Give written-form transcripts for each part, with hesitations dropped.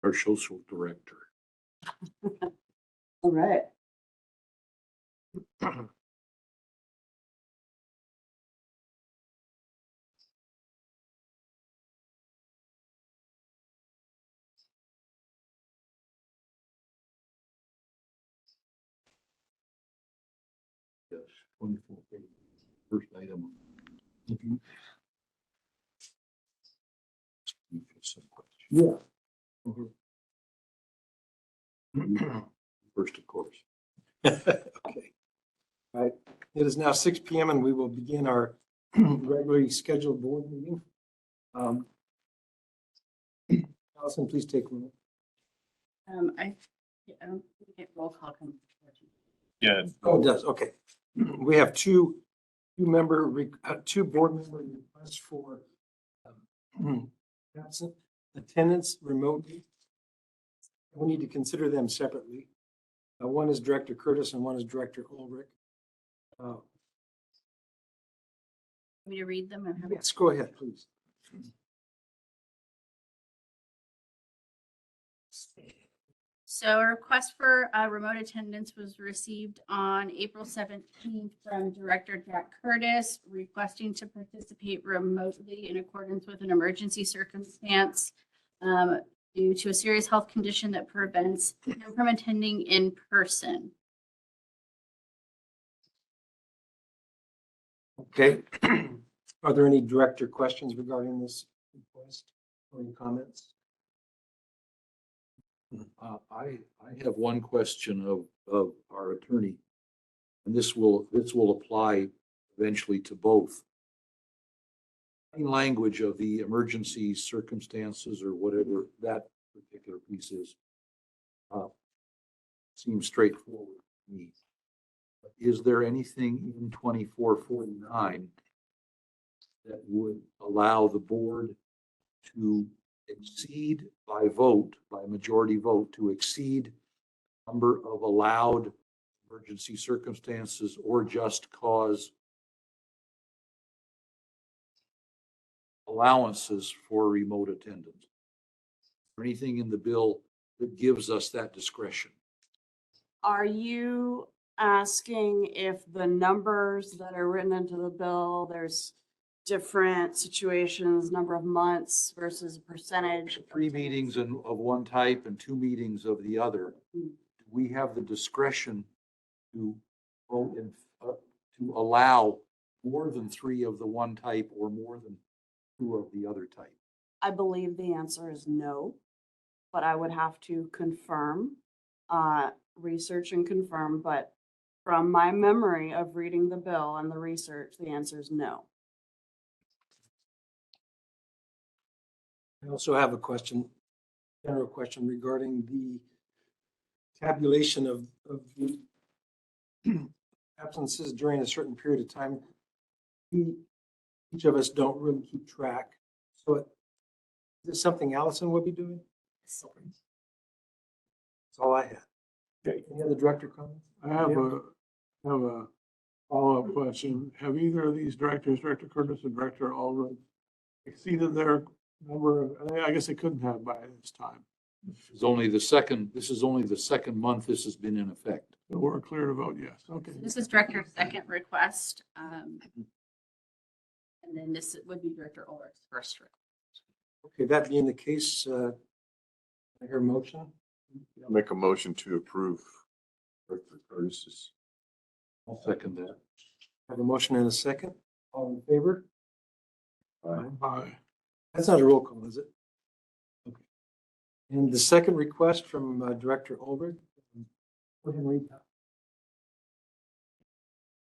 our social director. All right. Yes, 24 pages. First item. Yeah. First, of course. Okay. All right. It is now 6 p.m. and we will begin our regularly scheduled board meeting. Allison, please take roll. I don't think roll call comes. Yeah. Oh, it does. Okay. We have two board member requests for absent attendance remotely. We need to consider them separately. One is Director Curtis and one is Director Ulrich. Me to read them and have. Yes, go ahead, please. So a request for remote attendance was received on April 17th from Director Jack Curtis, requesting to participate remotely in accordance with an emergency circumstance due to a serious health condition that prevents him from attending in person. Okay. Are there any director questions regarding this request or any comments? I have one question of our attorney, and this will apply eventually to both. In language of the emergency circumstances or whatever that particular piece is, seems straightforward to me. Is there anything in 2449 that would allow the board to exceed by majority vote, to exceed number of allowed emergency circumstances or just cause allowances for remote attendance? Or anything in the bill that gives us that discretion? Are you asking if the numbers that are written into the bill, there's different situations, number of months versus percentage? 3 meetings of one type and 2 meetings of the other. Do we have the discretion to vote to allow more than 3 of the one type or more than 2 of the other type? I believe the answer is no, but I would have to confirm, research and confirm, but from my memory of reading the bill and the research, the answer is no. I also have a general question regarding the tabulation of the absences during a certain period of time. Each of us don't really keep track. So is this something Allison would be doing? That's all I had. Okay. Any other director comments? I have a follow-up question. Have either of these directors, Director Curtis and Director Ulrich, exceeded their number of, I guess they couldn't have by this time. This is only the second month this has been in effect. So we're clear to vote yes. Okay. This is Director's second request. And then this would be Director Ulrich's first request. Okay, that being the case, I hear a motion. I'll make a motion to approve Director Curtis's. I'll second that. I have a motion and a second. All in favor? Aye. That's not a roll call, is it? Okay. And the second request from Director Ulrich. Go ahead and read that.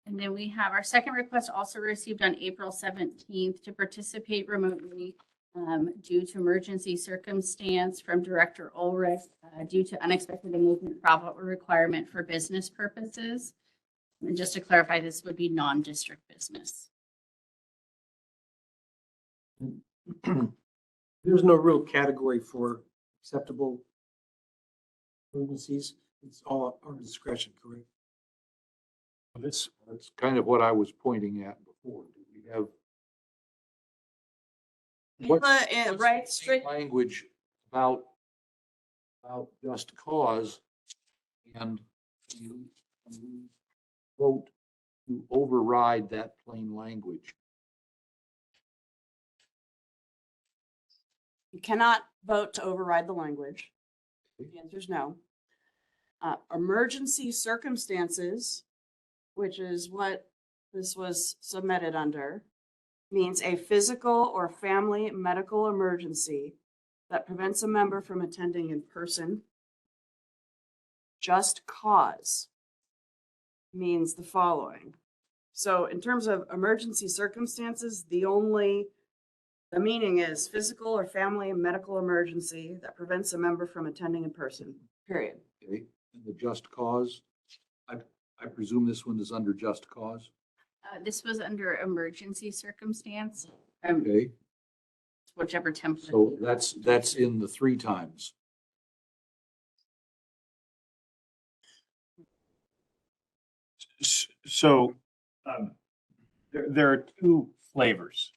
And then we have our second request also received on April 17th to participate remotely due to emergency circumstance from Director Ulrich due to unexpected movement travel requirement for business purposes. And just to clarify, this would be non-district business. There's no real category for acceptable emergencies. It's all our discretion, correct? That's kind of what I was pointing at before. Do we have Right, language about about just cause and you vote to override that plain language. You cannot vote to override the language. The answer is no. Emergency circumstances, which is what this was submitted under, means a physical or family medical emergency that prevents a member from attending in person. Just cause means the following. So in terms of emergency circumstances, the meaning is physical or family medical emergency that prevents a member from attending in person, period. Okay, and the just cause, I presume this one is under just cause. This was under emergency circumstance, Okay, whichever template. so that's in the 3 times. So there are two flavors.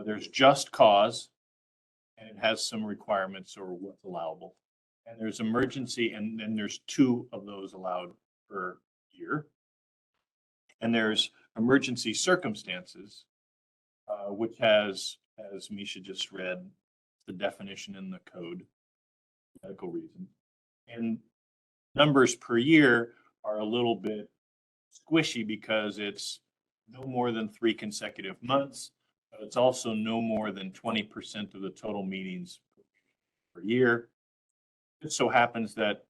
There's just cause, and it has some requirements or what's allowable. And there's emergency, and then there's 2 of those allowed per year. And there's emergency circumstances, which has, as Misha just read, the definition in the code, medical reason. And numbers per year are a little bit squishy because it's no more than 3 consecutive months, but it's also no more than 20% of the total meetings per year. It so happens that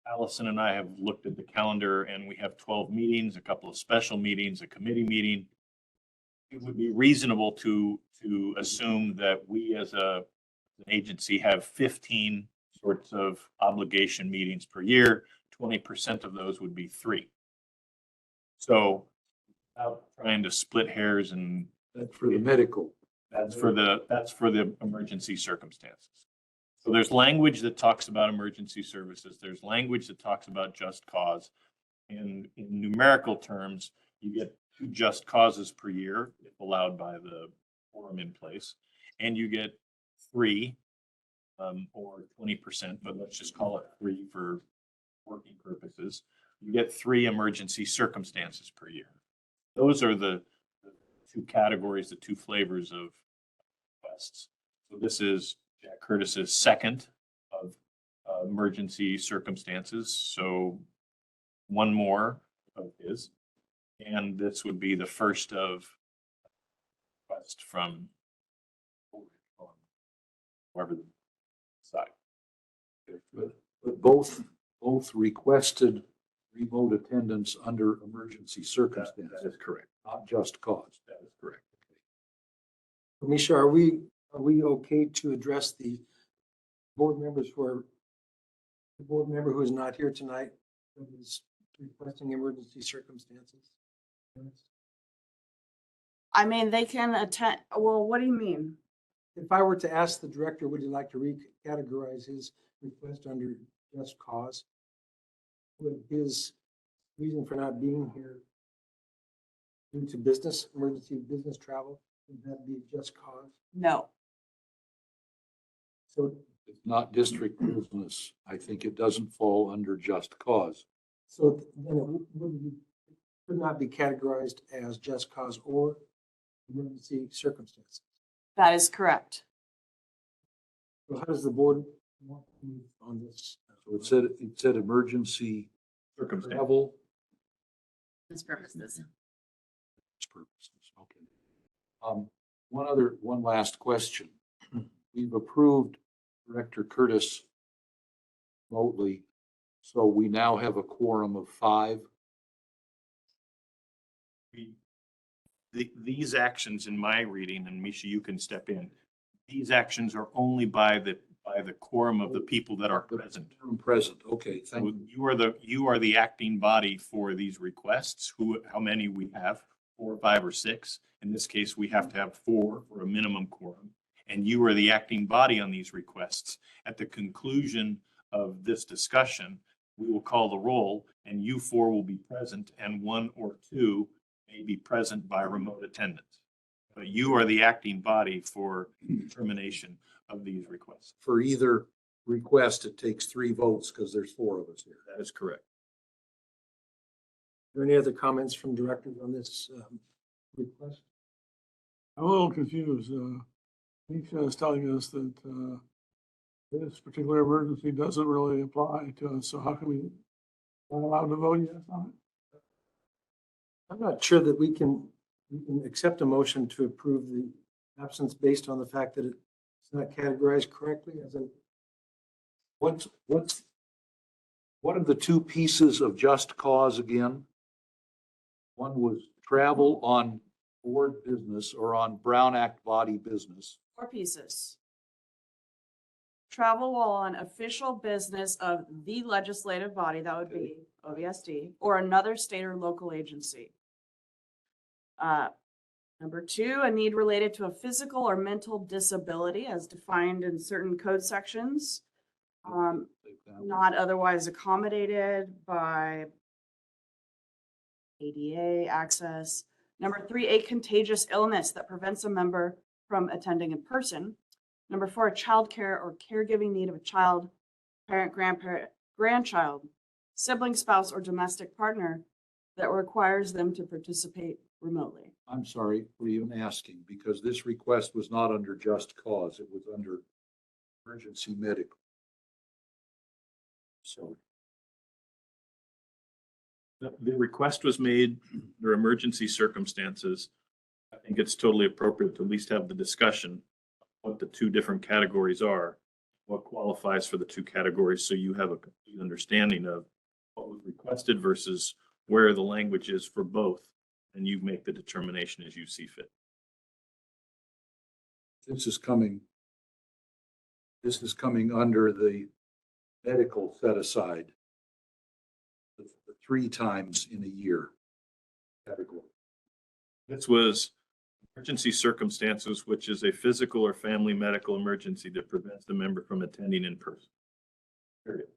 Allison and I have looked at the calendar and we have 12 meetings, a couple of special meetings, a committee meeting. It would be reasonable to assume that we as an agency have 15 sorts of obligation meetings per year. 20% of those would be 3. So without trying to split hairs, and That's for the medical. that's for the emergency circumstances. So there's language that talks about emergency services. There's language that talks about just cause. And in numerical terms, you get 2 just causes per year, if allowed by the quorum in place. And you get 3 or 20%, but let's just call it 3 for working purposes. You get 3 emergency circumstances per year. Those are the 2 categories, the 2 flavors of requests. So this is Jack Curtis's second of emergency circumstances. So 1 more of his. And this would be the first of request from whoever the side. But both requested remote attendance under emergency That circumstances, is correct. not just cause. That is correct. Misha, are we okay to address the board members the board member who is not here tonight, who is requesting emergency circumstances? I mean, they can attend, well, what do you mean? If I were to ask the director, would you like to recategorize his request under just cause? Would his reason for not being here due to emergency business travel, would that be just cause? No. So, It's not district business. I think it doesn't fall under just cause. so then it could not be categorized as just cause or emergency circumstances. That is correct. So how does the board want to move on this? So it said emergency Circumstance. travel Those purposes. purposes. Okay. One last question. We've approved Director Curtis remotely, so we now have a quorum of 5. These actions in my reading, and Misha, you can step in. These actions are only by the quorum of the people that are present. Present, okay, So thank you. you are the acting body for these requests. How many we have? 4, 5, or 6. In this case, we have to have 4 for a minimum quorum. And you are the acting body on these requests. At the conclusion of this discussion, we will call the roll, and you 4 will be present, and 1 or 2 may be present by remote attendance. But you are the acting body for determination of these requests. For either request, it takes 3 votes because there's 4 of us here. That is correct. Are there any other comments from directors on this request? I'm a little confused. Nisha is telling us that, this particular emergency doesn't really apply to us, so how can we not allowed to vote yes on it? I'm not sure that we can accept a motion to approve the absence based on the fact that it's not categorized correctly as a, What are the 2 pieces of just cause again? One was travel on board business or on Brown Act body business. 4 pieces. Travel while on official business of the legislative body, that would be OVSD, or another state or local agency. Number 2, a need related to a physical or mental disability as defined in certain code sections, not otherwise accommodated by ADA access. Number 3, a contagious illness that prevents a member from attending in person. Number 4, a childcare or caregiving need of a child, parent, grandparent, grandchild, sibling, spouse, or domestic partner that requires them to participate remotely. I'm sorry for even asking, because this request was not under just cause. It was under emergency medical. So The request was made under emergency circumstances. I think it's totally appropriate to at least have the discussion of what the 2 different categories are, what qualifies for the 2 categories, so you have a complete understanding of what was requested versus where the language is for both, and you make the determination as you see fit. this is coming under the medical set aside. The 3 times in a year category. This was emergency circumstances, which is a physical or family medical emergency that prevents the member from attending in person. Period.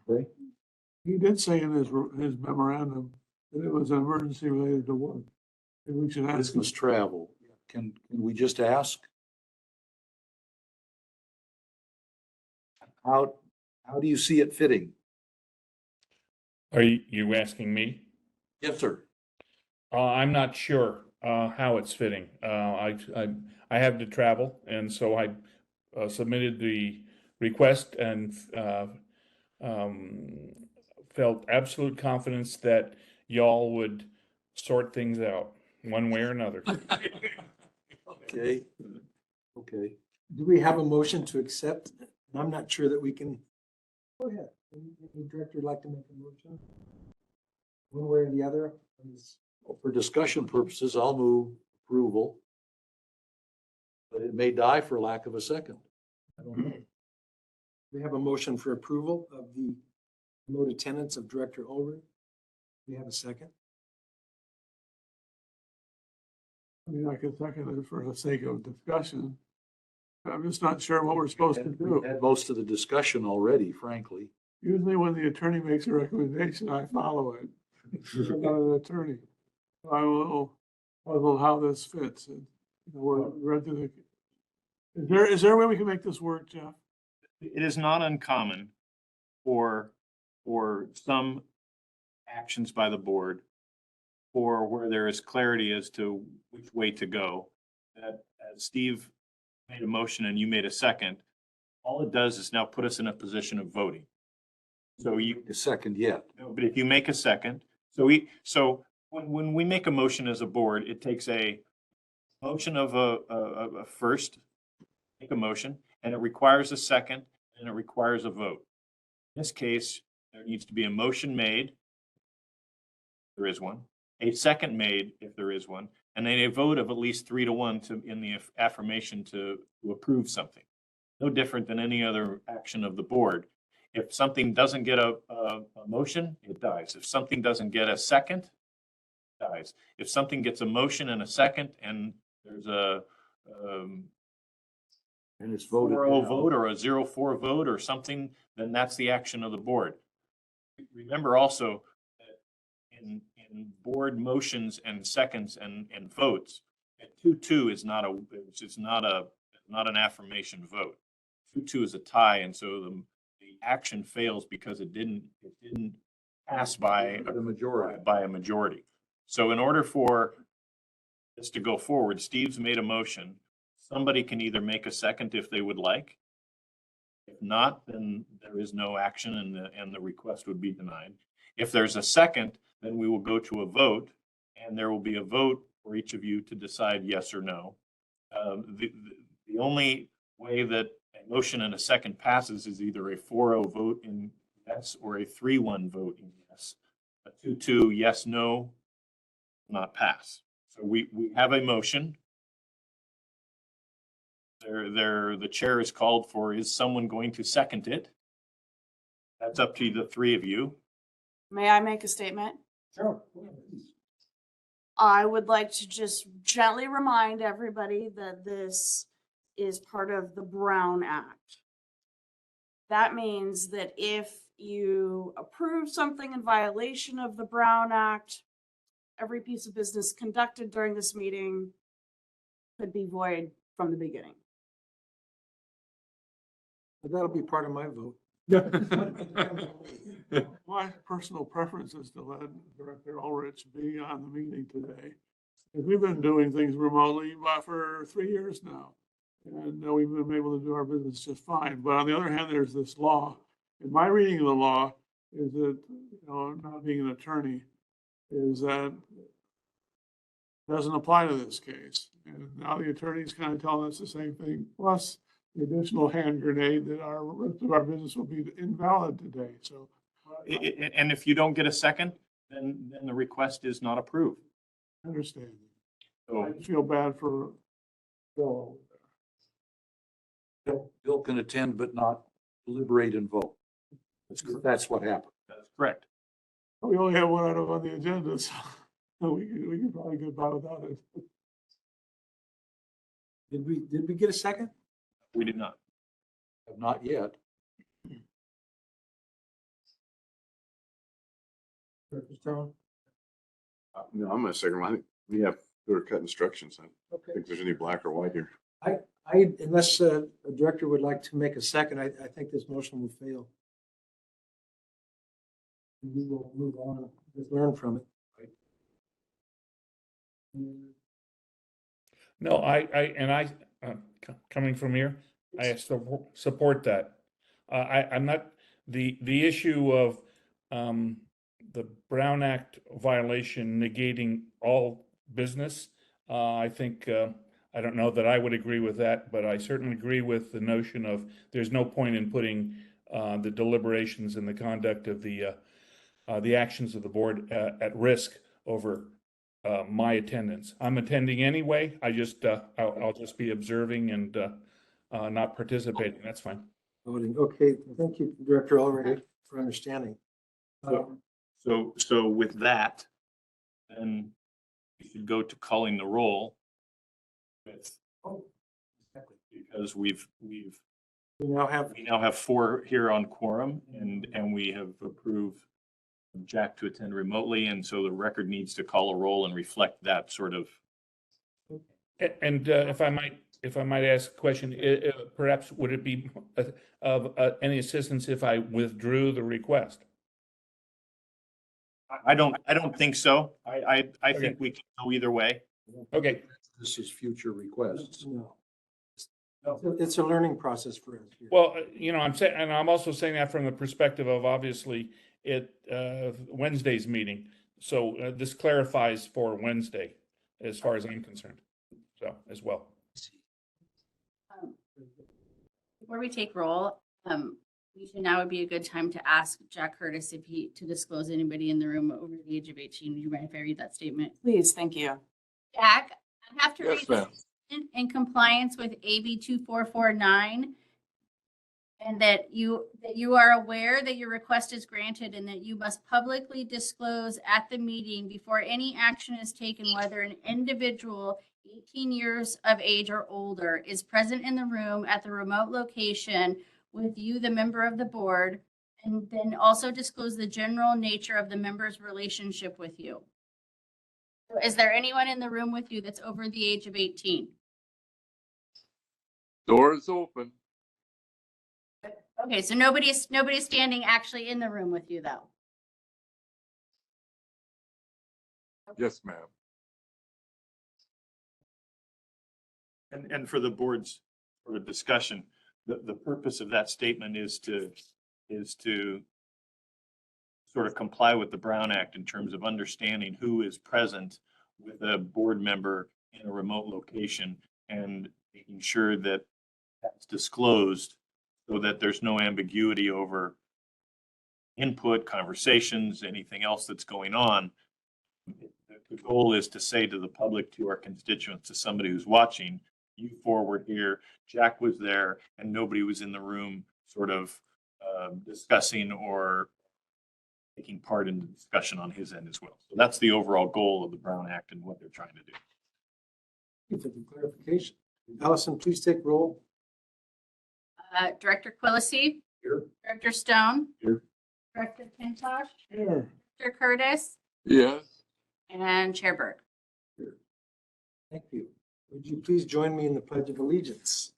Okay. He did say in his memorandum that it was an emergency related to work. And we should ask him. Business travel. Can we just ask? How do you see it fitting? Are you asking me? Yes, sir. I'm not sure how it's fitting. I have to travel, and so I submitted the request and felt absolute confidence that y'all would sort things out one way or another. Okay. Okay. do we have a motion to accept? I'm not sure that we can. Go ahead. Any director would like to make a motion? One way or the other? For discussion purposes, I'll move approval. But it may die for lack of a second. I don't know. We have a motion for approval of the remote attendance of Director Ulrich. We have a second. I mean, I could second it for the sake of discussion. I'm just not sure what we're supposed to do. We had most of the discussion already, frankly. Usually when the attorney makes a recommendation, I follow it. I'm not an attorney. I'm a little puzzled how this fits. And, you know, we're read through the. Is there a way we can make this work, Jeff? It is not uncommon for some actions by the board, or where there is clarity as to which way to go, that as Steve made a motion and you made a second, all it does is now put us in a position of voting. So you, The second yet. no, but if you make a second, so when we make a motion as a board, it takes a motion of a first, make a motion, and it requires a second, and it requires a vote. In this case, there needs to be a motion made, if there is one, a second made, if there is one, and then a vote of at least 3-1 to, in the affirmation to approve something. No different than any other action of the board. If something doesn't get a motion, it dies. If something doesn't get a second, it dies. If something gets a motion and a second, and there's a And it's voted 4-0 down. vote or a 0-4 vote or something, then that's the action of the board. Remember also that in board motions and seconds and votes, 2-2 is not an affirmation vote. 2-2 is a tie, and so the action fails because it didn't pass by The majority. by a majority. So in order for this to go forward, Steve's made a motion. Somebody can either make a second if they would like. If not, then there is no action and the request would be denied. If there's a second, then we will go to a vote, and there will be a vote for each of you to decide yes or no. The only way that a motion and a second passes is either a 4-0 vote in yes or a 3-1 vote in yes. A 2-2 yes, no, not pass. So we have a motion. The chair is called for, is someone going to second it? That's up to the three of you. May I make a statement? Sure. I would like to just gently remind everybody that this is part of the Brown Act. That means that if you approve something in violation of the Brown Act, every piece of business conducted during this meeting could be void from the beginning. But that'll be part of my vote. My personal preference is to let Director Ulrich be on the meeting today. Because we've been doing things remotely for 3 years now. And we've been able to do our business just fine. But on the other hand, there's this law. And my reading of the law is that, not being an attorney, is that it doesn't apply to this case. And now the attorney's kind of telling us the same thing. Plus, the additional hand grenade that our rest of our business will be invalid today. So, And if you don't get a second, then the request is not approved. I understand. So I feel bad for Bill. Bill can attend but not deliberate and vote. That's what happened. that's correct. We only have one item on the agenda, so we can probably get by without it. Did we get a second? We did not. Not yet. Director Stone? No, I'm gonna second. I think we have clear cut instructions. I don't Okay. think there's any black or white here. Unless a director would like to make a second, I think this motion will fail. We will move on, just learn from it. No, coming from here, I support that. I'm not, the issue of, the Brown Act violation negating all business. I think, I don't know that I would agree with that, but I certainly agree with the notion of there's no point in putting, the deliberations and the conduct of the actions of the board, at risk over my attendance. I'm attending anyway. I'll just be observing and not participating. That's fine. Voting. Okay, thank you, Director Ulrich, for understanding. So with that, then we should go to calling the roll with, because we now have, now have 4 here on quorum and we have approved Jack to attend remotely. And so the record needs to call a roll and reflect that sort of. And if I might ask a question, perhaps would it be of any assistance if I withdrew the request? I don't think so. I think we can go either way. Okay. This is future requests. no. It's a learning process for us here. Well, I'm saying, and I'm also saying that from the perspective of obviously Wednesday's meeting. So this clarifies for Wednesday, as far as I'm concerned. So as well. Before we take roll, now would be a good time to ask Jack Curtis to disclose anybody in the room over the age of 18. Would you mind if I read that statement? Please, thank you. Jack, I have to Yes, read ma'am. this in compliance with AB 2449. And that you are aware that your request is granted and that you must publicly disclose at the meeting before any action is taken, whether an individual 18 years of age or older is present in the room at the remote location with you, the member of the board, and then also disclose the general nature of the member's relationship with you. Is there anyone in the room with you that's over the age of 18? Door is open. Okay, so nobody's standing actually in the room with you though. Yes, ma'am. And for the board's sort of discussion, the purpose of that statement is to sort of comply with the Brown Act in terms of understanding who is present with a board member in a remote location and making sure that that's disclosed so that there's no ambiguity over input, conversations, anything else that's going on. The goal is to say to the public, to our constituents, to somebody who's watching, you four were here, Jack was there, and nobody was in the room sort of discussing or taking part in the discussion on his end as well. So that's the overall goal of the Brown Act and what they're trying to do. Thank you for the clarification. Allison, please take roll. Director Quillisi. Here. Director Stone. Here. Director Pintosh. Here. Director Curtis. Yes. And Chair Berg. Thank you. Would you please join me in the Pledge of Allegiance?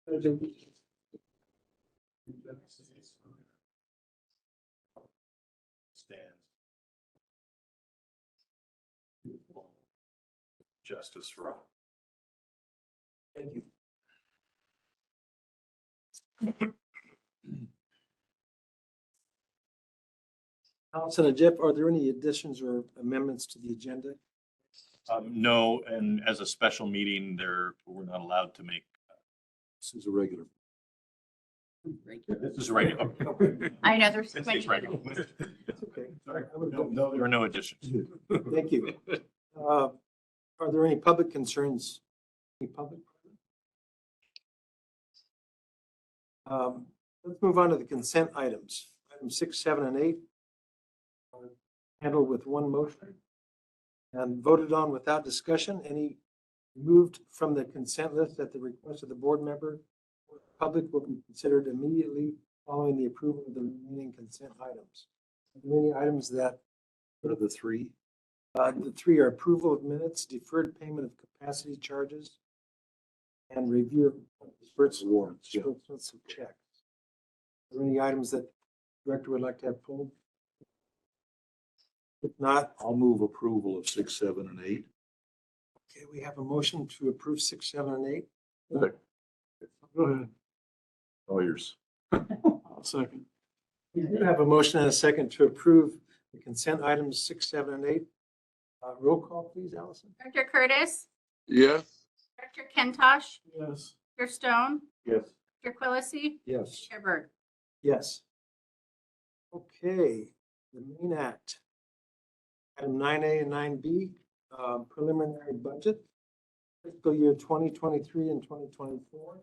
Pledge of Allegiance. Stands. Justice for all. Thank you. Allison and Jeff, are there any additions or amendments to the agenda? No, and as a special meeting, we're not allowed to make, This is a regular. this is regular. I know there's. This is regular. It's okay. Sorry. I would- No, there are no additions. Thank you. Are there any public concerns? Any public? Let's move on to the consent items. Items 6, 7, and 8 are handled with one motion and voted on without discussion. Any moved from the consent list at the request of the board member or the public will be considered immediately following the approval of the remaining consent items. Are there any items that What are the three? the three are approval of minutes, deferred payment of capacity charges, and review of disbursement Warrants, yeah. disbursements of checks. Are there any items that the director would like to have pulled? If not, I'll move approval of 6, 7, and 8. okay, we have a motion to approve 6, 7, and 8. Go ahead. All yours. I'll second. We do have a motion and a second to approve the consent items 6, 7, and 8. Roll call, please, Allison. Director Curtis. Yes. Director Kentosh. Yes. Director Stone. Yes. Director Quillisi. Yes. Chair Berg. Yes. Okay, the main act. Item 9A and 9B, preliminary budget, fiscal year 2023 and 2024.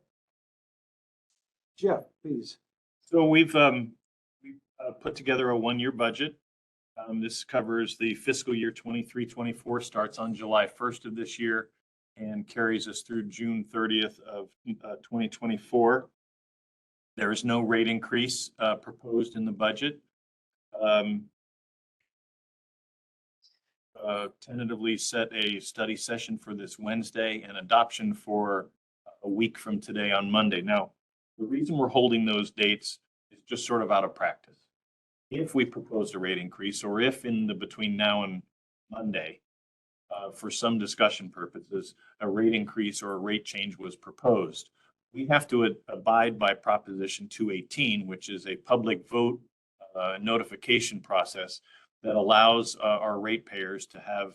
Jeff, please. So we've put together a one-year budget. This covers the fiscal year 23-24, starts on July 1st of this year and carries us through June 30th of 2024. There is no rate increase proposed in the budget. Tentatively set a study session for this Wednesday and adoption for a week from today on Monday. Now, the reason we're holding those dates is just sort of out of practice. If we proposed a rate increase, or if in the between now and Monday, for some discussion purposes, a rate increase or a rate change was proposed, we have to abide by Proposition 218, which is a public vote notification process that allows our ratepayers to have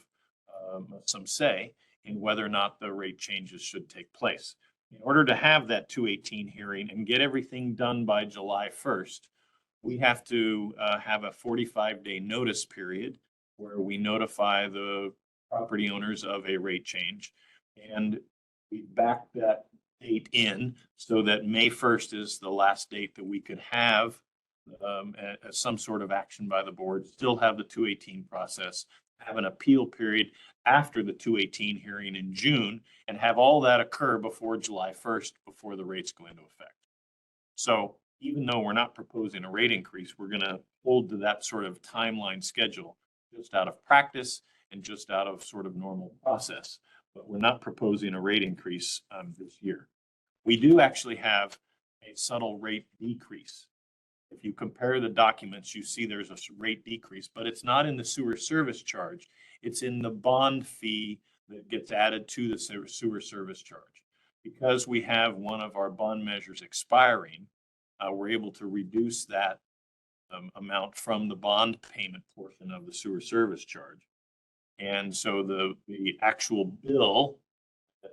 some say in whether or not the rate changes should take place. In order to have that 218 hearing and get everything done by July 1st, we have to have a 45-day notice period where we notify the property owners of a rate change. And we back that date in so that May 1st is the last date that we could have some sort of action by the board, still have the 218 process, have an appeal period after the 218 hearing in June, and have all that occur before July 1st, before the rates go into effect. So even though we're not proposing a rate increase, we're going to hold to that sort of timeline schedule just out of practice and just out of sort of normal process. but we're not proposing a rate increase this year. We do actually have a subtle rate decrease. If you compare the documents, you see there's a rate decrease, but it's not in the sewer service charge. It's in the bond fee that gets added to the sewer service charge. Because we have one of our bond measures expiring, we're able to reduce that amount from the bond payment portion of the sewer service charge. And so the actual bill,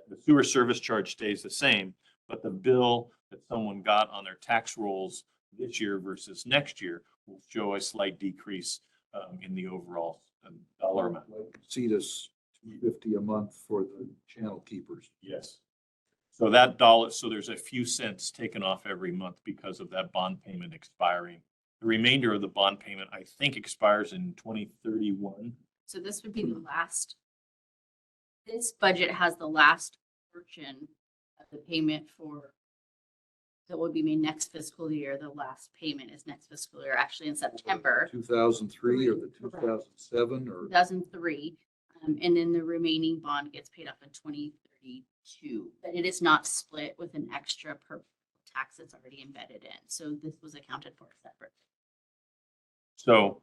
the sewer service charge stays the same, but the bill that someone got on their tax rolls this year versus next year will show a slight decrease in the overall dollar amount. See this $250 a month for the channel keepers. Yes. So that dollar, so there's a few cents taken off every month because of that bond payment expiring. The remainder of the bond payment, I think, expires in 2031. So this would be the last. This budget has the last portion of the payment for that will be made next fiscal year. The last payment is next fiscal year, actually in September 2003 or the 2007 or 2003. And then the remaining bond gets paid off in 2032. But it is not split with an extra per tax that's already embedded in. So this was accounted for separately. So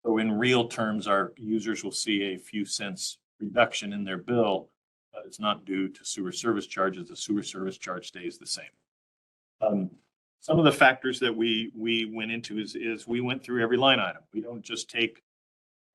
in real terms, our users will see a few cents reduction in their bill, but it's not due to sewer service charges. The sewer service charge stays the same. Some of the factors that we went into is we went through every line item. We don't just take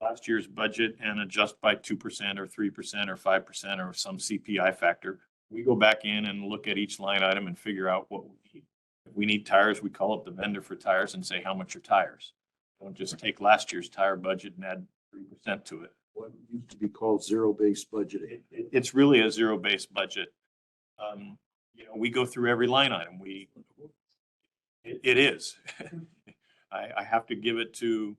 last year's budget and adjust by 2% or 3% or 5% or some CPI factor. We go back in and look at each line item and figure out what we need. If we need tires, we call up the vendor for tires and say, how much are tires? Don't just take last year's tire budget and add 3% to it. what used to be called zero-based budgeting. It's really a zero-based budget. We go through every line item. It is. I have to give it to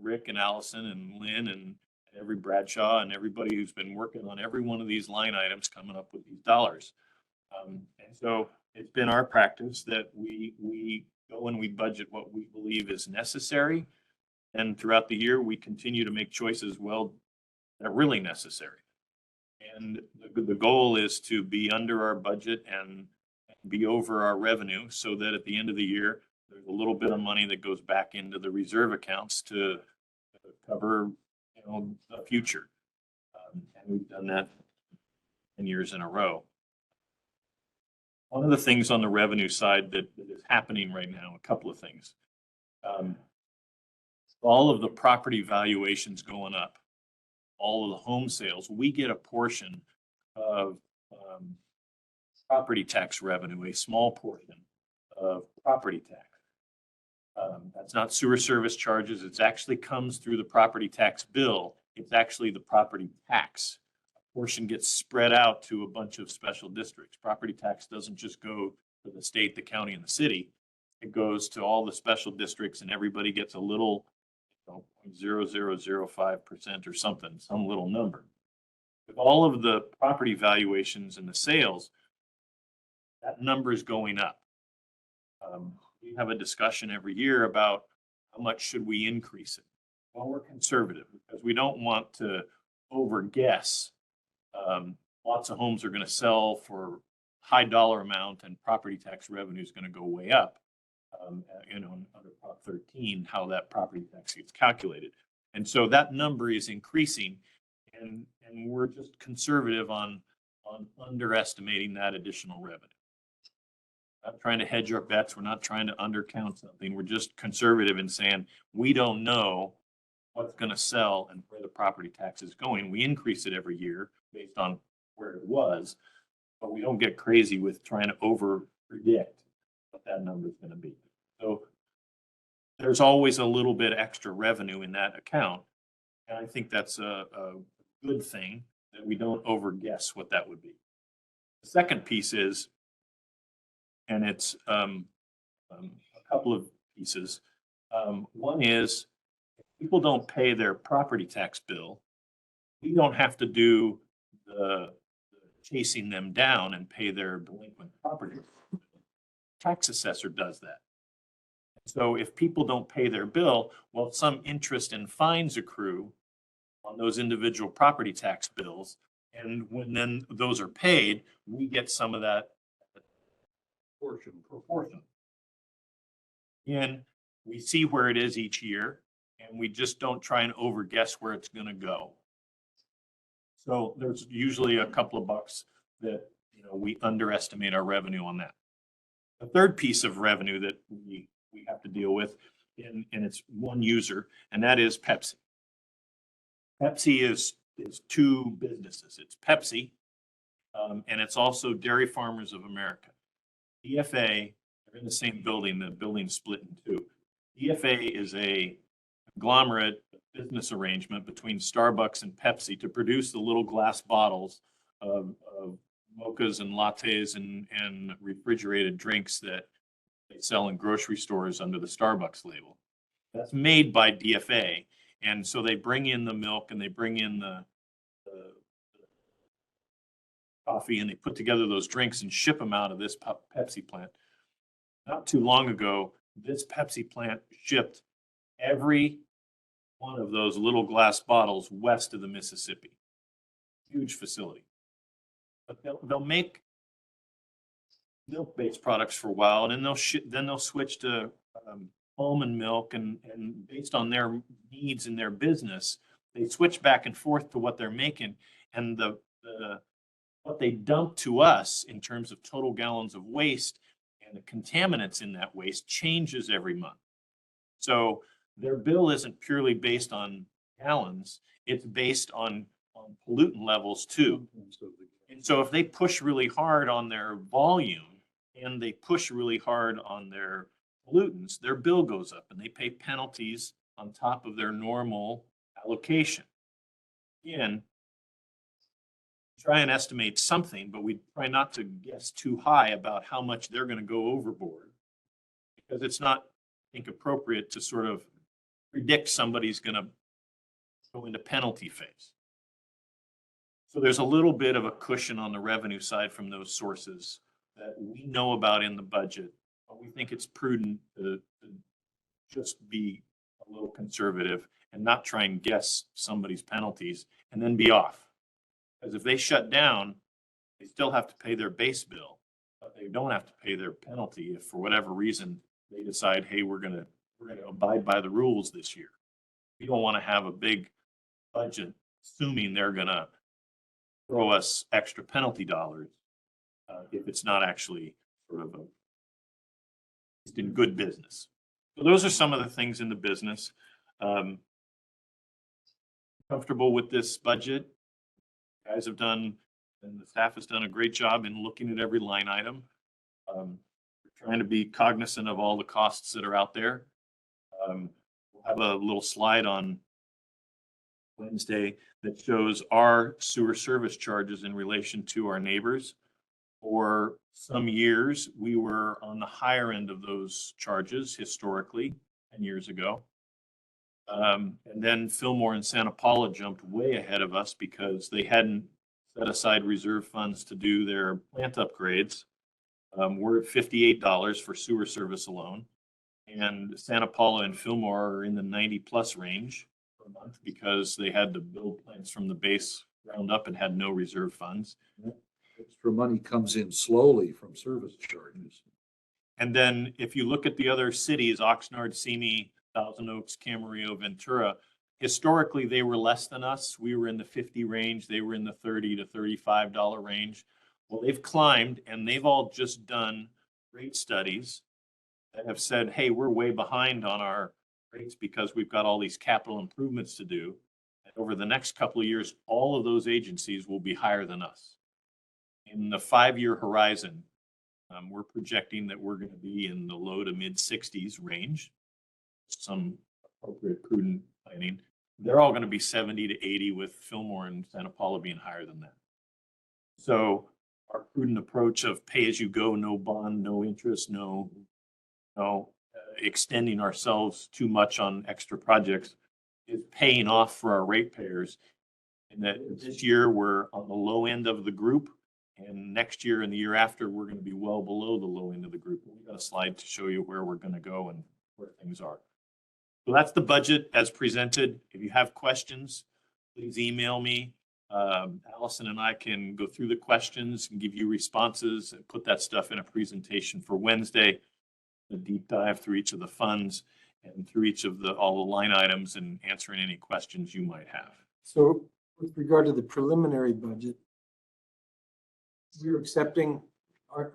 Rick and Allison and Lynn and every Bradshaw and everybody who's been working on every one of these line items coming up with these dollars. And so it's been our practice that we go and we budget what we believe is necessary. And throughout the year, we continue to make choices, that are really necessary. And the goal is to be under our budget and be over our revenue so that at the end of the year, there's a little bit of money that goes back into the reserve accounts to cover, the future. And we've done that 10 years in a row. One of the things on the revenue side that is happening right now, a couple of things. All of the property valuations going up, all of the home sales, we get a portion of property tax revenue, a small portion of property tax. That's not sewer service charges. It actually comes through the property tax bill. It's actually the property tax. A portion gets spread out to a bunch of special districts. Property tax doesn't just go to the state, the county, and the city. It goes to all the special districts and everybody gets a little 0.0005% or something, some little number. With all of the property valuations and the sales, that number is going up. We have a discussion every year about how much should we increase it. Well, we're conservative because we don't want to overguess. Lots of homes are going to sell for high dollar amount and property tax revenue is going to go way up. Under Prop 13, how that property tax gets calculated. And so that number is increasing and we're just conservative on underestimating that additional revenue. Not trying to hedge our bets. We're not trying to undercount something. We're just conservative in saying we don't know what's going to sell and where the property tax is going. We increase it every year based on where it was, but we don't get crazy with trying to over predict what that number is going to be. So there's always a little bit extra revenue in that account. And I think that's a good thing that we don't overguess what that would be. The second piece is, and it's a couple of pieces. One is if people don't pay their property tax bill, we don't have to do the chasing them down and pay their delinquent property. Tax assessor does that. So if people don't pay their bill, well, some interest and fines accrue on those individual property tax bills. And when then those are paid, we get some of that proportion. And we see where it is each year, and we just don't try and overguess where it's gonna go. So there's usually a couple of bucks that, you know, we underestimate our revenue on that. The third piece of revenue that we have to deal with, and it's one user, and that is Pepsi. Pepsi is two businesses. It's Pepsi, and it's also Dairy Farmers of America. DFA, they're in the same building, the building's split in two. DFA is a conglomerate business arrangement between Starbucks and Pepsi to produce the little glass bottles of mochas and lattes and refrigerated drinks that they sell in grocery stores under the Starbucks label. That's made by DFA. And so they bring in the milk and they bring in the coffee, and they put together those drinks and ship them out of this Pepsi plant. Not too long ago, this Pepsi plant shipped every one of those little glass bottles west of the Mississippi. Huge facility. But they'll make milk-based products for a while, and then they'll switch to almond milk, and based on their needs in their business, they switch back and forth to what they're making, and what they dump to us in terms of total gallons of waste and the contaminants in that waste changes every month. So their bill isn't purely based on gallons, it's based on pollutant levels too. And so if they push really hard on their volume and they push really hard on their pollutants, their bill goes up and they pay penalties on top of their normal allocation. Again, try and estimate something, but we try not to guess too high about how much they're going to go overboard, because it's not, I think, appropriate to sort of predict somebody's going to go into penalty phase. So there's a little bit of a cushion on the revenue side from those sources that we know about in the budget, but we think it's prudent to just be a little conservative and not try and guess somebody's penalties and then be off. Because if they shut down, they still have to pay their base bill, but they don't have to pay their penalty if for whatever reason they decide, hey, we're gonna abide by the rules this year. We don't want to have a big budget assuming they're gonna throw us extra penalty dollars if it's not actually sort of it's in good business. So those are some of the things in the business. Comfortable with this budget. Guys have done, and the staff has done a great job in looking at every line item. We're trying to be cognizant of all the costs that are out there. We'll have a little slide on Wednesday that shows our sewer service charges in relation to our neighbors. For some years, we were on the higher end of those charges historically, 10 years ago. And then Fillmore and Santa Paula jumped way ahead of us because they hadn't set aside reserve funds to do their plant upgrades. We're at $58 for sewer service alone. And Santa Paula and Fillmore are in the 90+ range per month because they had to build plants from the base ground up and had no reserve funds. Extra money comes in slowly from service charges. And then if you look at the other cities, Oxnard, Simi, Thousand Oaks, Camarillo, Ventura, historically they were less than us. We were in the 50 range. They were in the $30 to $35 range. Well, they've climbed, and they've all just done rate studies that have said, hey, we're way behind on our rates because we've got all these capital improvements to do. And over the next couple of years, all of those agencies will be higher than us. In the 5-year horizon, we're projecting that we're going to be in the low to mid 60s range. Some appropriate prudent planning. They're all going to be 70 to 80, with Fillmore and Santa Paula being higher than that. So our prudent approach of pay as you go, no bond, no interest, no extending ourselves too much on extra projects is paying off for our ratepayers. And that this year we're on the low end of the group, and next year and the year after we're going to be well below the low end of the group. We've got a slide to show you where we're going to go and where things are. So that's the budget as presented. If you have questions, please email me. Allison and I can go through the questions and give you responses and put that stuff in a presentation for Wednesday, a deep dive through each of the funds and through each of all the line items and answering any questions you might have. So with regard to the preliminary budget, we're accepting, our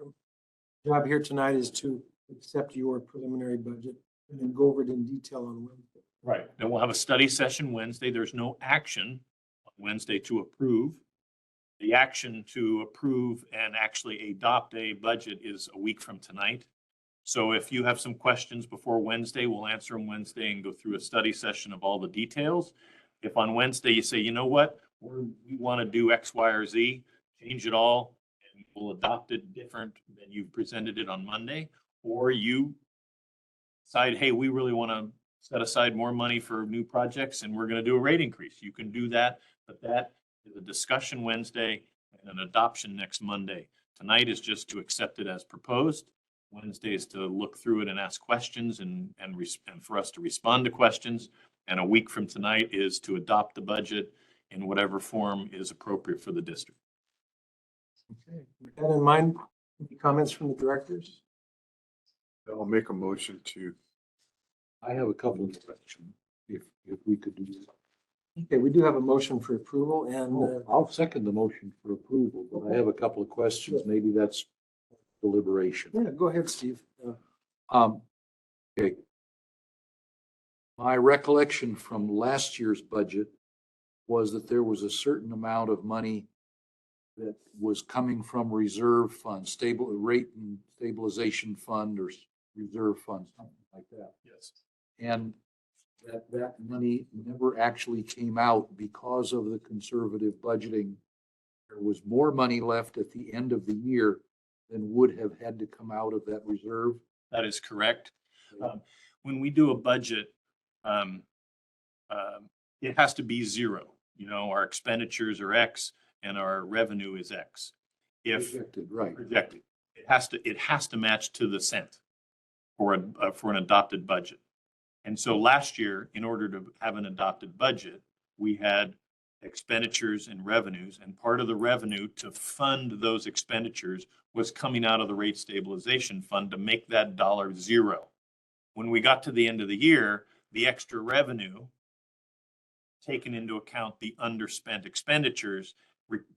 job here tonight is to accept your preliminary budget and then go over it in detail on Wednesday. Right. Then we'll have a study session Wednesday. There's no action on Wednesday to approve. The action to approve and actually adopt a budget is a week from tonight. So if you have some questions before Wednesday, we'll answer them Wednesday and go through a study session of all the details. If on Wednesday you say, you know what, we want to do X, Y, or Z, change it all, and we'll adopt it different than you presented it on Monday, or you decide, hey, we really want to set aside more money for new projects and we're going to do a rate increase. You can do that, but that is a discussion Wednesday and an adoption next Monday. Tonight is just to accept it as proposed. Wednesday is to look through it and ask questions and for us to respond to questions. And a week from tonight is to adopt the budget in whatever form is appropriate for the district. Okay. With that in mind, any comments from the directors? I'll make a motion to, I have a couple of questions, if we could do that. Okay, we do have a motion for approval and I'll second the motion for approval, but I have a couple of questions. Maybe that's deliberation. yeah, go ahead, Steve. Okay. My recollection from last year's budget was that there was a certain amount of money that was coming from reserve fund, stable rate and stabilization fund or reserve fund, something like that. Yes. And that money never actually came out because of the conservative budgeting. There was more money left at the end of the year than would have had to come out of that reserve. That is correct. When we do a budget, it has to be zero. You know, our expenditures are X and our revenue is X. If Projected, right. projected, it has to match to the cent for an adopted budget. And so last year, in order to have an adopted budget, we had expenditures and revenues, and part of the revenue to fund those expenditures was coming out of the rate stabilization fund to make that dollar zero. When we got to the end of the year, the extra revenue, taken into account the underspent expenditures,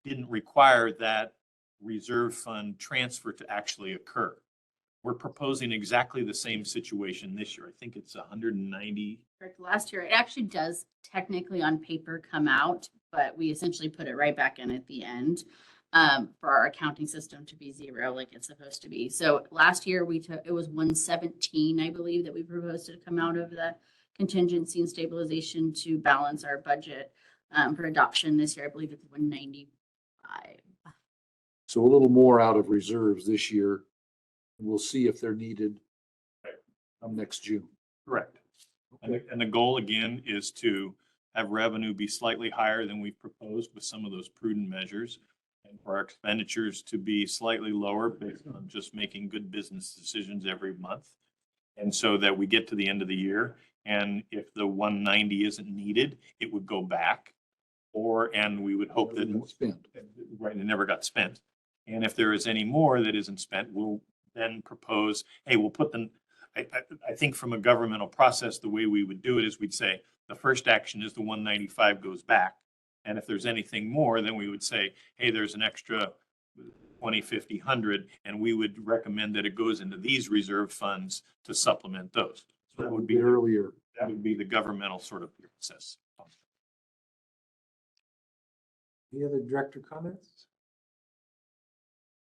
didn't require that reserve fund transfer to actually occur. We're proposing exactly the same situation this year. I think it's 190. Correct. Last year, it actually does technically on paper come out, but we essentially put it right back in at the end for our accounting system to be zero like it's supposed to be. So last year it was 117, I believe, that we proposed to come out of the contingency and stabilization to balance our budget for adoption. This year, I believe it's 195. So a little more out of reserves this year. We'll see if they're needed next June. Correct. And the goal again is to have revenue be slightly higher than we've proposed with some of those prudent measures, and for our expenditures to be slightly lower based on just making good business decisions every month. And so that we get to the end of the year, and if the 190 isn't needed, it would go back, and we would hope that Spent. right, it never got spent. And if there is any more that isn't spent, we'll then propose, hey, we'll put them, I think from a governmental process, the way we would do it is we'd say, the first action is the 195 goes back. And if there's anything more, then we would say, hey, there's an extra 20, 50, 100, and we would recommend that it goes into these reserve funds to supplement those. So that would be earlier. That would be the governmental sort of process. Any other director comments?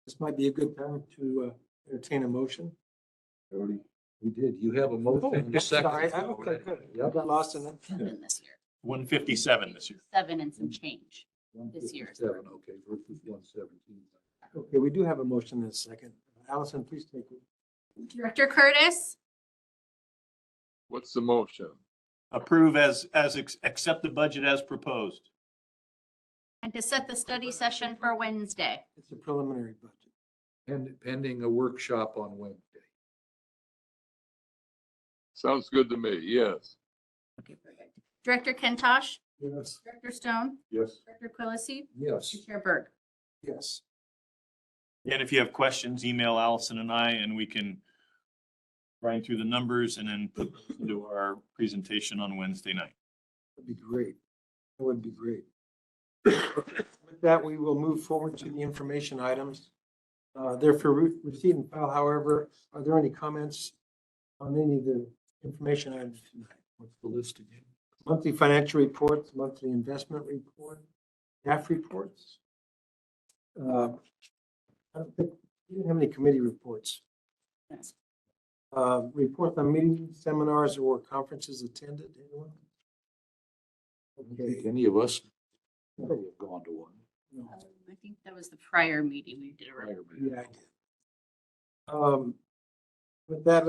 This might be a good time to entertain a motion. We did. You have a motion and a second. Sorry, okay, good. I Yep. got lost in that. 7 this year. 157 this year. 7 and some change. This year. 157, okay, versus 117. Okay, we do have a motion and a second. Allison, please take it. Director Curtis, what's the motion? Approve accept the budget as proposed. and to set the study session for Wednesday. It's a preliminary budget. And pending a workshop on Wednesday. Sounds good to me, yes. Okay, perfect. Director Kentosh, Yes. Director Stone, Yes. Director Quillisi, Yes. and Chair Berg. Yes. And if you have questions, email Allison and I, and we can grind through the numbers and then put those into our presentation on Wednesday night. That'd be great. That would be great. With that, we will move forward to the information items. They're for receipt and file. However, are there any comments on any of the information items tonight? What's the list again? Monthly financial reports, monthly investment report, staff reports. I don't think, we didn't have any committee reports. Reports on meetings, seminars, or conferences attended, anyone? I don't think any of us have gone to one. I think that was the prior meeting we did. Yeah, I did. With that,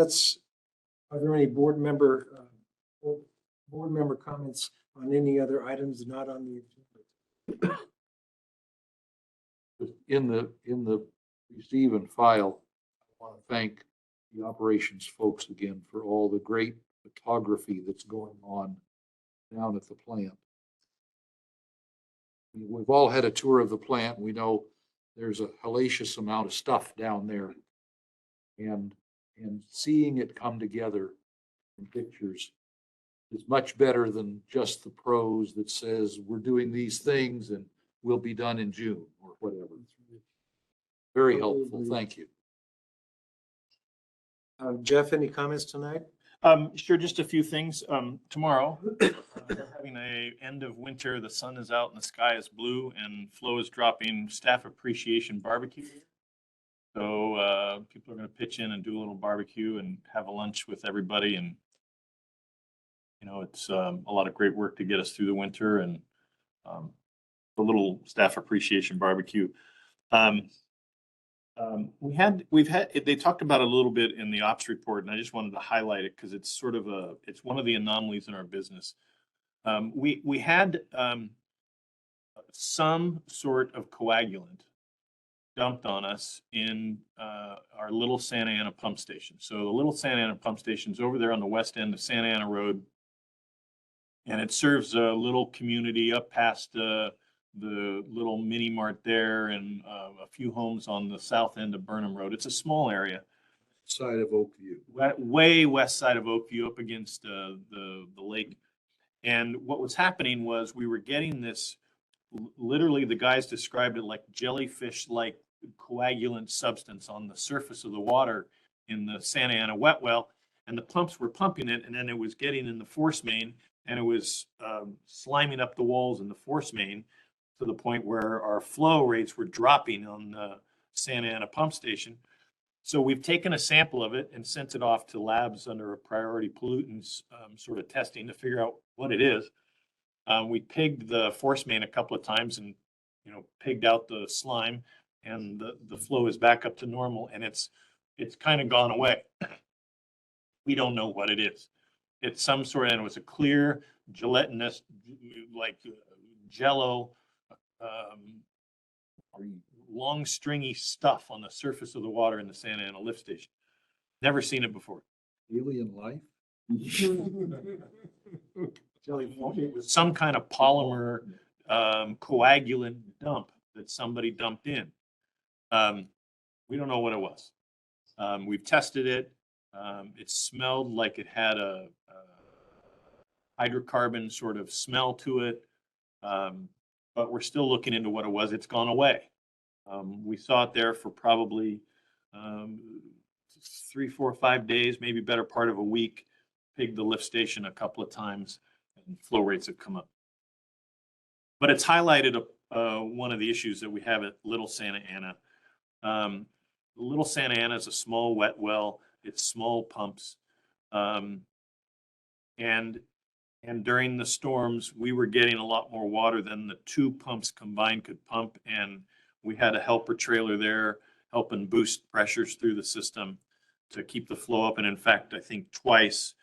are there any board member comments on any other items not on the agenda? In the receive and file, I want to thank the operations folks again for all the great photography that's going on down at the plant. We've all had a tour of the plant. We know there's a hellacious amount of stuff down there. And seeing it come together in pictures is much better than just the prose that says we're doing these things and will be done in June or whatever. Very helpful. Thank you. Jeff, any comments tonight? Sure, just a few things. Tomorrow, we're having a end of winter. The sun is out and the sky is blue and Flo is dropping staff appreciation barbecue. So people are going to pitch in and do a little barbecue and have a lunch with everybody. And, you know, it's a lot of great work to get us through the winter and the little staff appreciation barbecue. They talked about it a little bit in the ops report, and I just wanted to highlight it because it's sort of it's one of the anomalies in our business. We had some sort of coagulant dumped on us in our Little Santa Ana pump station. So the Little Santa Ana pump station is over there on the west end of Santa Ana Road, and it serves a little community up past the little mini mart there and a few homes on the south end of Burnham Road. It's a small area. Side of Oakview. Way west side of Oakview up against the lake. And what was happening was we were getting this, literally the guys described it like jellyfish-like coagulant substance on the surface of the water in the Santa Ana wet well. And the pumps were pumping it, and then it was getting in the force main, and it was sliming up the walls in the force main, to the point where our flow rates were dropping on the Santa Ana pump station. So we've taken a sample of it and sent it off to labs under a priority pollutants sort of testing to figure out what it is. We pigged the force main a couple of times and, you know, pigged out the slime, and the flow is back up to normal, and it's kind of gone away. We don't know what it is. It's some sort, and it was a clear gelatinous, like jello, long stringy stuff on the surface of the water in the Santa Ana lift station. Never seen it before. Alien life? It was some kind of polymer coagulant dump that somebody dumped in. We don't know what it was. We've tested it. It smelled like it had a hydrocarbon sort of smell to it. But we're still looking into what it was. It's gone away. We saw it there for probably 3, 4, 5 days, maybe better part of a week. Pigged the lift station a couple of times, and flow rates have come up. But it's highlighted one of the issues that we have at Little Santa Ana. Little Santa Ana is a small wet well. It's small pumps. And during the storms, we were getting a lot more water than the 2 pumps combined could pump. And we had a helper trailer there helping boost pressures through the system to keep the flow up. And in fact, I think twice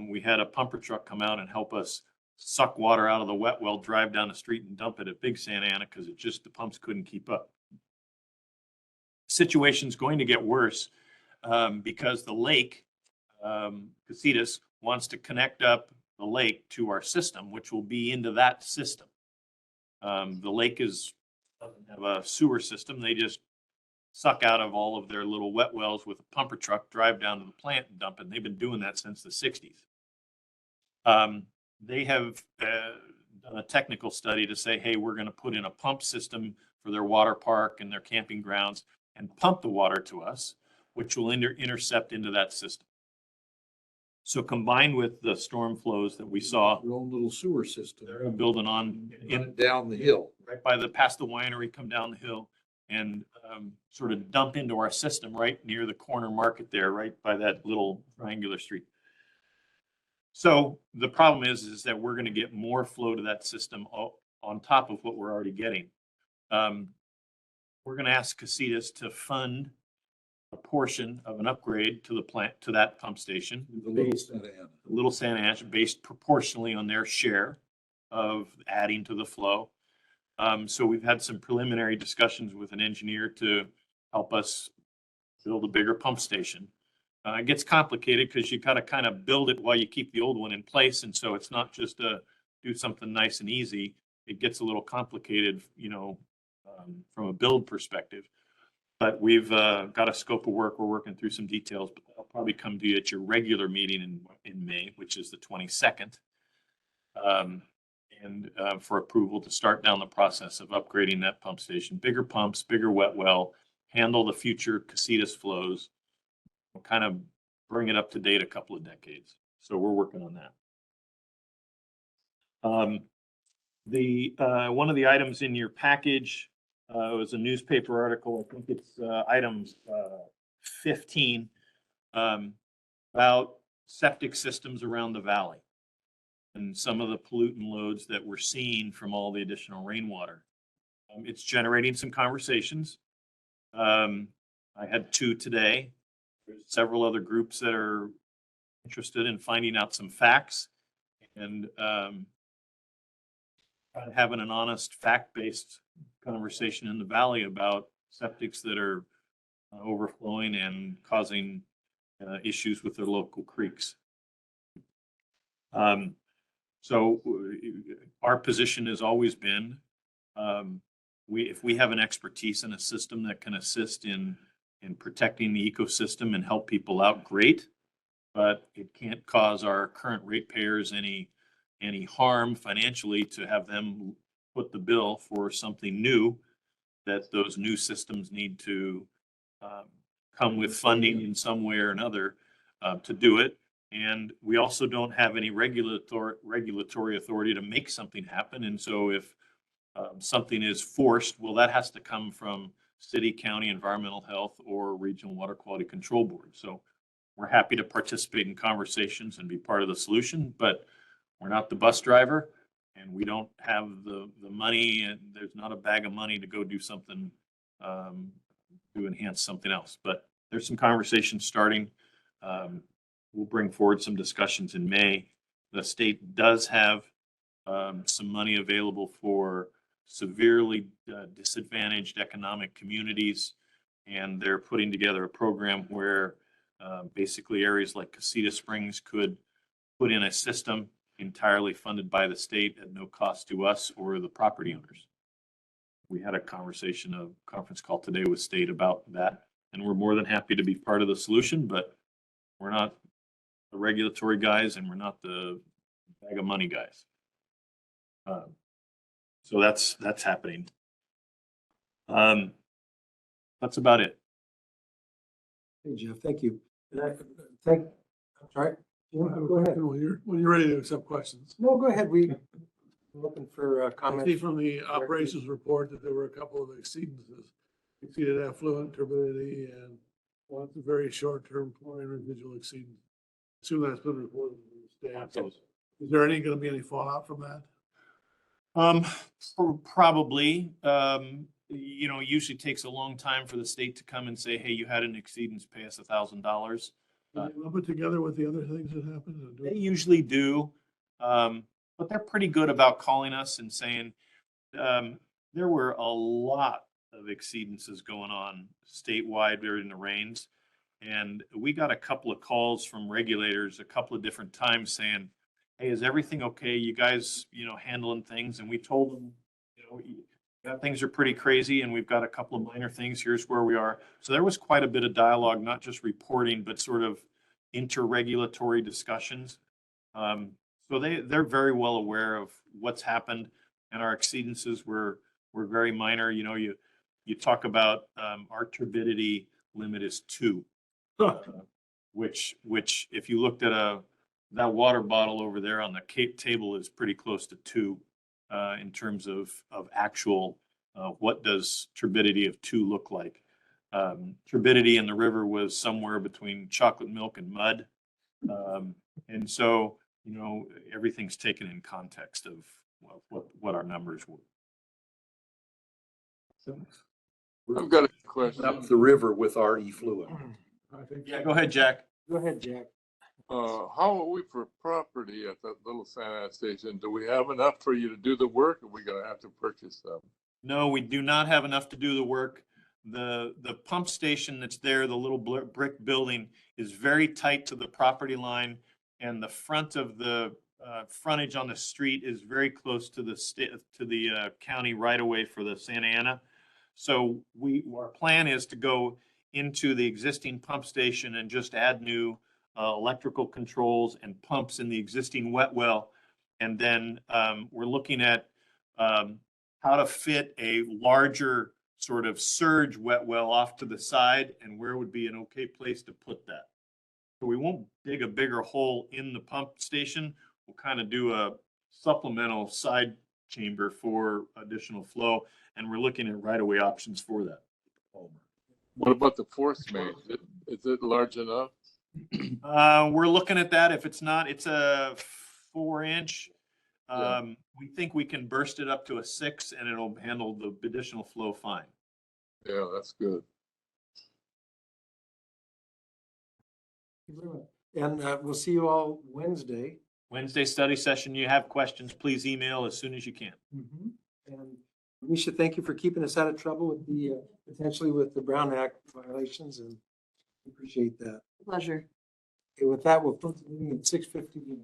we had a pumper truck come out and help us suck water out of the wet well, drive down the street and dump it at Big Santa Ana because the pumps couldn't keep up. Situation's going to get worse because the lake, Casitas, wants to connect up the lake to our system, which will be into that system. The lake doesn't have a sewer system. They just suck out of all of their little wet wells with a pumper truck, drive down to the plant and dump it. And they've been doing that since the 60s. They have done a technical study to say, hey, we're going to put in a pump system for their water park and their camping grounds and pump the water to us, which will intercept into that system. So combined with the storm flows that we saw, Your own little sewer system. they're building on Run it down the hill. right by past the winery, come down the hill and sort of dump into our system right near the corner market there, right by that little triangular street. So the problem is that we're going to get more flow to that system on top of what we're already getting. We're going to ask Casitas to fund a portion of an upgrade to the plant, to that pump station. The little Santa Ana. Little Santa Ana, based proportionally on their share of adding to the flow. So we've had some preliminary discussions with an engineer to help us build a bigger pump station. It gets complicated because you got to kind of build it while you keep the old one in place. And so it's not just do something nice and easy. It gets a little complicated, from a build perspective. But we've got a scope of work. We're working through some details, but I'll probably come to you at your regular meeting in May, which is the 22nd. And for approval to start down the process of upgrading that pump station, bigger pumps, bigger wet well, handle the future Casitas flows, kind of bring it up to date a couple of decades. So we're working on that. One of the items in your package was a newspaper article. I think it's item 15 about septic systems around the valley and some of the pollutant loads that we're seeing from all the additional rainwater. It's generating some conversations. I had 2 today. There's several other groups that are interested in finding out some facts and having an honest, fact-based conversation in the valley about septics that are overflowing and causing issues with their local creeks. So our position has always been, if we have an expertise in a system that can assist in protecting the ecosystem and help people out, great. But it can't cause our current ratepayers any harm financially to have them put the bill for something new, that those new systems need to come with funding in some way or another to do it. And we also don't have any regulatory authority to make something happen. And so if something is forced, well, that has to come from city, county, environmental health, or regional water quality control board. So we're happy to participate in conversations and be part of the solution, but we're not the bus driver and we don't have the money, and there's not a bag of money to go do something to enhance something else. But there's some conversations starting. We'll bring forward some discussions in May. The state does have some money available for severely disadvantaged economic communities, and they're putting together a program where basically areas like Casita Springs could put in a system entirely funded by the state at no cost to us or the property owners. We had a conference call today with state about that, and we're more than happy to be part of the solution, but we're not the regulatory guys and we're not the bag of money guys. So that's happening. That's about it. Hey, Jeff, thank you. And I'm sorry, Jim, go ahead. When you're ready to accept questions. No, go ahead. We're looking for I see comments. from the operations report that there were a couple of exceedances, exceeded affluent turbidity and one very short-term chlorine residual exceedance. Assume that's been reported to the staff. Is there going to be any fallout from that? Probably. Usually takes a long time for the state to come and say, hey, you had an exceedance, pay us $1,000. Did you lump it together with the other things that happened? They usually do, but they're pretty good about calling us and saying there were a lot of exceedances going on statewide during the rains. And we got a couple of calls from regulators a couple of different times saying, hey, is everything okay? You guys, handling things? And we told them, that things are pretty crazy and we've got a couple of minor things. Here's where we are. So there was quite a bit of dialogue, not just reporting, but sort of interregulatory discussions. So they're very well aware of what's happened, and our exceedances were very minor. You talk about our turbidity limit is 2, which if you looked at that water bottle over there on the Cape table is pretty close to 2 in terms of actual what does turbidity of 2 look like. Turbidity in the river was somewhere between chocolate milk and mud, and so everything's taken in context of what our numbers were. I've got a Up question. the river with our effluent. I think. Yeah, go ahead, Jack. Go ahead, Jack. How are we for property at that little Santa station? Do we have enough for you to do the work, or are we gonna have to purchase some? No, we do not have enough to do the work. The pump station that's there, the little brick building, is very tight to the property line, and the front of the frontage on the street is very close to the county right away for the Santa Ana. So our plan is to go into the existing pump station and just add new electrical controls and pumps in the existing wet well. And then we're looking at how to fit a larger sort of surge wet well off to the side and where would be an okay place to put that. So we won't dig a bigger hole in the pump station. We'll kind of do a supplemental side chamber for additional flow. And we're looking at right-of-way options for that. What about the force main? Is it large enough? We're looking at that. If it's not, it's a 4-inch. Yeah. We think we can burst it up to a 6 and it'll handle the additional flow fine. Yeah, that's good. And we'll see you all Wednesday. Wednesday study session. You have questions, please email as soon as you can. And Misha, thank you for keeping us out of trouble with the, potentially with the Brown Act violations, and appreciate that. Pleasure. Okay, with that, we'll close the meeting at 6:50.